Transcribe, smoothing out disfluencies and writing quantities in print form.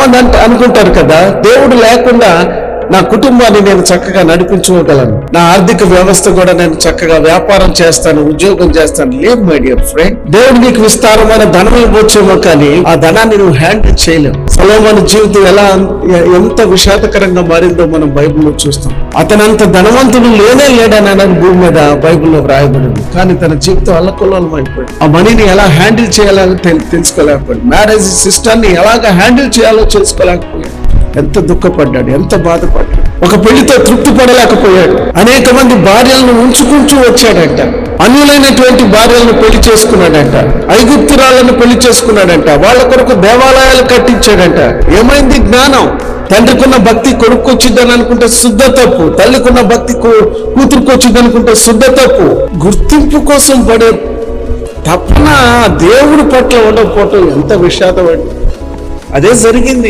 మంది అనుకుంటారు కదా, దేవుడు లేకుండా నా కుటుంబాన్ని నేను చక్కగా నడిపించుకోగలను, నా ఆర్థిక వ్యవస్థ కూడా నేను చక్కగా వ్యాపారం చేస్తాను, ఉద్యోగం చేస్తాను. లేదు మై డియర్ ఫ్రెండ్, దేవుడు నీకు విస్తారమైన ధనం ఇవ్వచ్చేమో కానీ ఆ ధనాన్ని నువ్వు హ్యాండిల్ చేయలేవు. సొలొమోను జీవితం ఎంత విషాదకరంగా మారిందో మనం బైబిల్లో చూస్తాం. అతనంత ధనవంతుడు లేడని భూమి మీద బైబిల్లో వ్రాయబడింది. కానీ తన జీవితం అల్లకొల్లోలం అయిపోయింది. ఆ మనీని ఎలా హ్యాండిల్ చేయాలో తెలుసుకోలేకపోయాడు. మ్యారేజ్ సిస్టాన్ని ఎలాగ హ్యాండిల్ చేయాలో తెలుసుకోలేకపోయాడు. ఎంత దుఃఖపడ్డాడు, ఎంత బాధపడ్డాడు. ఒక పెళ్లితో తృప్తి పడలేకపోయాడు. అనేక మంది భార్యలను ఉంచుకుంటూ వచ్చాడంట. అన్యులైనటువంటి భార్యలను పెళ్లి చేసుకున్నాడంట. ఐగుప్తురాలను పెళ్లి చేసుకున్నాడంట. వాళ్ళ కొరకు దేవాలయాలు కట్టించాడంట. ఏమైంది జ్ఞానం? తండ్రికున్న భక్తి కొడుకు వచ్చిందని అనుకుంటే శుద్ధ తప్పు, తల్లికున్న భక్తి కూతురుకు వచ్చింది అనుకుంటే శుద్ధ తప్పు. గుర్తింపు కోసం పడే తప్పన దేవుడి పట్ల ఉండకపోవటం ఎంత విషాదం. అదే జరిగింది.